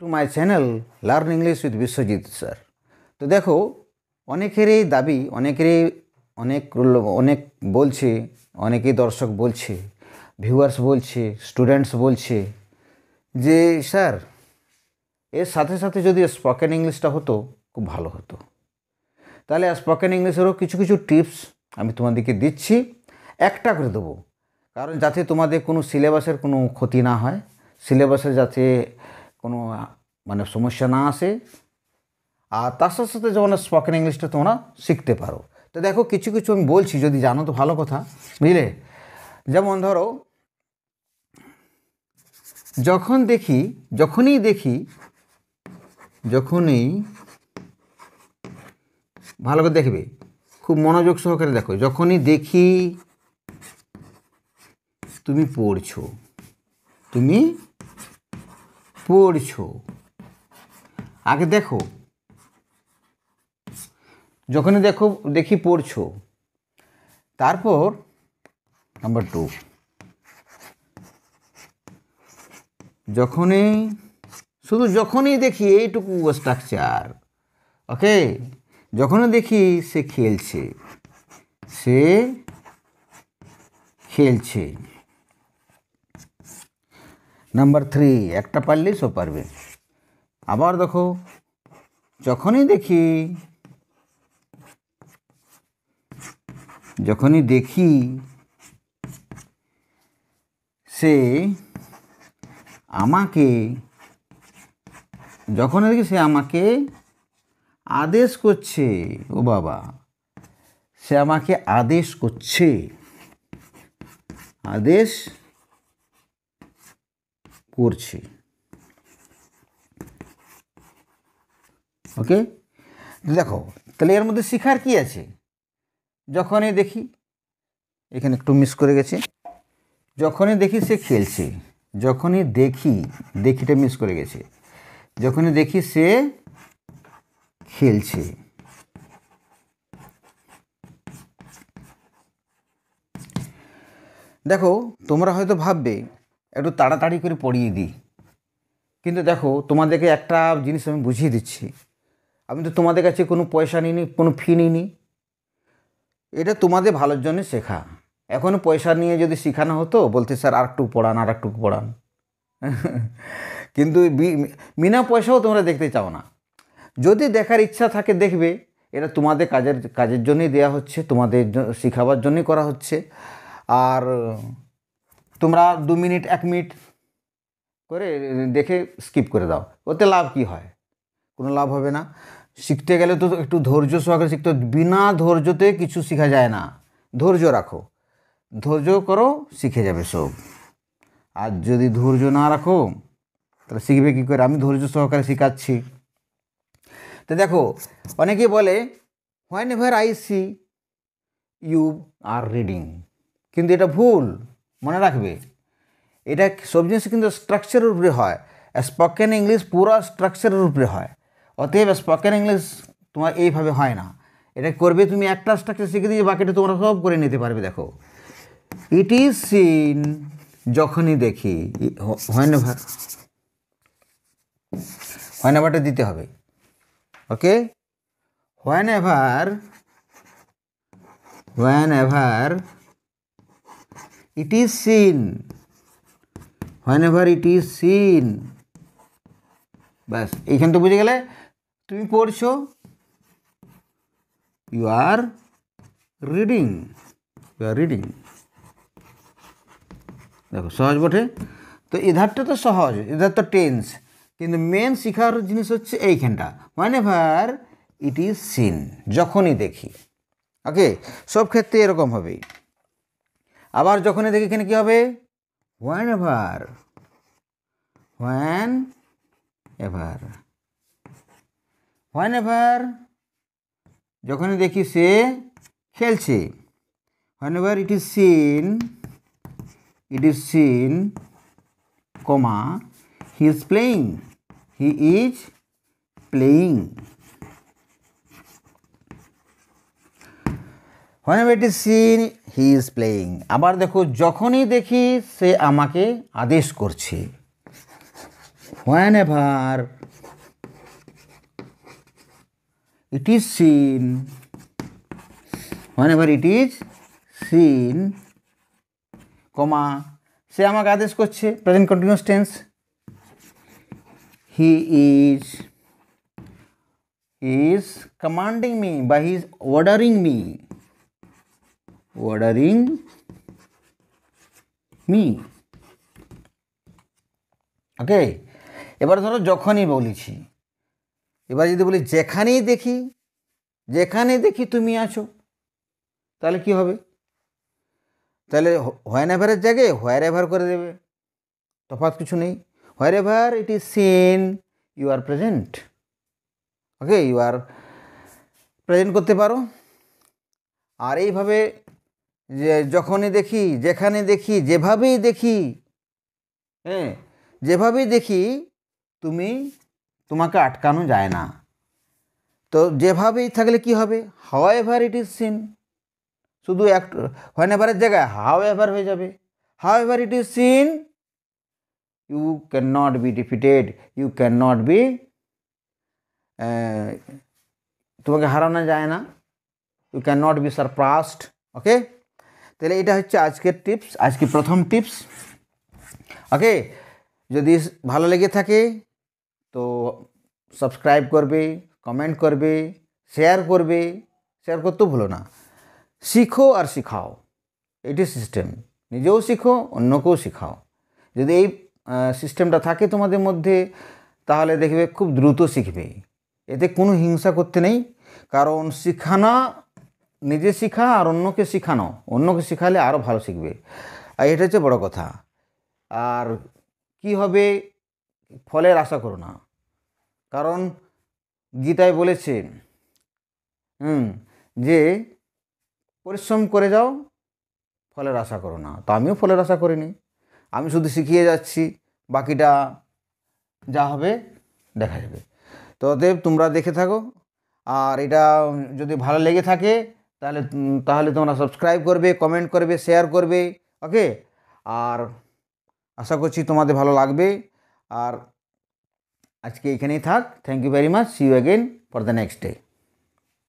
To my channel learn English with Biswajit sir. তো দেখো, অনেকেরই দাবি, অনেক বলছে, অনেকেই দর্শক বলছে, ভিউয়ার্স বলছে, স্টুডেন্টস বলছে যে স্যার এর সাথে সাথে যদি স্পোকেন ইংলিশটা হতো খুব ভালো হতো। তাহলে স্পোকেন ইংলিশেরও কিছু কিছু টিপস আমি তোমাদেরকে দিচ্ছি, একটা করে দেবো, কারণ যাতে তোমাদের কোনো সিলেবাসের কোনো ক্ষতি না হয়, সিলেবাসের যাতে কোনো সমস্যা না আসে, আর তার সাথে সাথে যেমন স্পোকেন ইংলিশটা তোমরা শিখতে পারো। তো দেখো, কিছু কিছু আমি বলছি, যদি জানো তো ভালো কথা, বুঝলে। যেমন ধরো, যখনই ভালো করে দেখবে, খুব মনোযোগ সহকারে দেখো, যখনই দেখি তুমি পড়ছো, আগে দেখো, যখনই দেখি পড়ছো, তারপর নাম্বার 2, যখনই দেখি এইটুকু স্ট্রাকচার, ওকে, যখনই দেখি সে খেলছে। নাম্বার 3, একটা পারলেই সব পারবে। আবার দেখো, যখনই দেখি সে আমাকে আদেশ করছে, ও বাবা, সে আমাকে আদেশ করছে, ওকে। দেখো, তাহলে এর মধ্যে শেখার কি আছে? যখনই দেখি, এখানে একটু মিস করে গেছে, যখনই দেখি সে খেলছে, দেখিটা মিস করে গেছে, যখনই দেখি সে খেলছে। দেখো, তোমরা হয়তো ভাববে একটু তাড়াতাড়ি করে পড়িয়ে দিই, কিন্তু দেখো, তোমাদেরকে একটা জিনিস আমি বুঝিয়ে দিচ্ছি, আমি তো তোমাদের কাছে কোনো পয়সা নিইনি, কোনো ফি নিইনি, এটা তোমাদের ভালোর জন্য শেখা। এখনও পয়সা নিয়ে যদি শেখানো হতো, বলতে স্যার আর একটু পড়ান কিন্তু বিনা পয়সাও তোমরা দেখতে চাও না। যদি দেখার ইচ্ছা থাকে দেখবে, এটা তোমাদের কাজের জন্যই দেওয়া হচ্ছে, তোমাদের শেখাবার জন্যই করা হচ্ছে। আর তোমরা 2 মিনিট 1 মিনিট করে দেখে স্কিপ করে দাও, ওতে লাভ কি হয়? কোনো লাভ হবে না। শিখতে গেলে তো একটু ধৈর্য সহকারে শিখতে, বিনা ধৈর্যতে কিছু শেখা যায় না। ধৈর্য রাখো, ধৈর্য করো, শিখে যাবে সব। আর যদি ধৈর্য না রাখো, তাহলে শিখবে কী করে? আমি ধৈর্য সহকারে শেখাচ্ছি। তো দেখো, অনেকেই বলে whenever I see you are reading, কিন্তু এটা ভুল। মনে রাখবে, এটা সব জিনিস কিন্তু স্ট্রাকচারের উপরে হয়। স্পোকেন ইংলিশ পুরো স্ট্রাকচারের উপরে হয়। অতএব স্পোকেন ইংলিশ তোমার এইভাবে হয় না। এটা করবে তুমি একটা স্ট্রাকচার শিখে দিয়ে বাকিটা তোমরা সব করে নিতে পারবে। দেখো, ইট ইজ সিন, যখনই দেখি, হোয়েন এভারটা দিতে হবে, okay. Whenever it is seen, ব্যাস, এইখানটা বুঝে গেলে তুমি পড়ছো, ইউ আর রিডিং। দেখো, সহজ বটে। তো এধারটা তো সহজ, এধার তো টেন্স, কিন্তু মেন শেখার জিনিস হচ্ছে এইখানটা, when ever it is scene, যখনই দেখি, ওকে। সব ক্ষেত্রে এরকম হবে। আবার যখনই দেখি, এখানে কী হবে? হোয়েন এভার যখনই দেখি সে খেলছে, when ever it is scene, comma, he is playing, হোয়েনেভার it is scene, he is playing. আবার দেখো, যখনই দেখি সে আমাকে আদেশ করছে, whenever it is seen, whenever it is seen, কমা সে আমাকে আদেশ করছে, present continuous tense, he is commanding me by he is ordering me ওকে। এবার ধরো যখনই বলেছি, এবার যদি বলি যেখানেই দেখি তুমি আছো, তাহলে কি হবে? তাহলে হোয়েন এভারের জায়গায় হোয়ার এভার করে দেবে, তফাৎ কিছু নেই। Wherever it is seen you are present, okay, you are present করতে পারো। আর এইভাবে যে যখনই দেখি, যেখানে দেখি, যেভাবেই দেখি, হ্যাঁ, যেভাবেই দেখি তোমাকে আটকানো যায় না। তো যেভাবেই থাকলে কি হবে? However it is seen, শুধু হোয়েন এভারের জায়গায় হাউ এভার হয়ে যাবে। However it is seen, you can not be defeated, you can not be, তোমাকে হারানো যায় না, you can not be surprised, okay. তাহলে এটা হচ্ছে আজকের টিপস, আজকে প্রথম টিপস, ওকে। যদি ভালো লেগে থাকে তো সাবস্ক্রাইব করবে, কমেন্ট করবে, শেয়ার করতেও ভুলো না। শিখো আর শিখাও, এটি সিস্টেম, নিজেও শিখো, অন্যকেও শিখাও। যদি এই সিস্টেমটা থাকে তোমাদের মধ্যে, তাহলে দেখবে খুব দ্রুত শিখবে। এতে কোনো হিংসা করতে নেই, কারণ শেখানো, নিজে শেখা আর অন্যকে শেখানো, অন্যকে শেখালে আরও ভালো শিখবে, আর এটা হচ্ছে বড় কথা। আর কি হবে, ফলের আশা করো না, কারণ গীতায় বলেছে যে পরিশ্রম করে যাও, ফলের আশা করো না। তো আমিও ফলের আশা করিনি, আমি শুধু শিখিয়ে যাচ্ছি, বাকিটা যা হবে দেখা যাবে। তো অতএব তোমরা দেখে থাকো, আর এটা যদি ভালো লেগে থাকে তাহলে তোমরা সাবস্ক্রাইব করবে, কমেন্ট করবে, শেয়ার করবে, ওকে। আর আশা করছি তোমাদের ভালো লাগবে। আর আজকে এখানেই থাক। Thank you very much, see you again for the next day.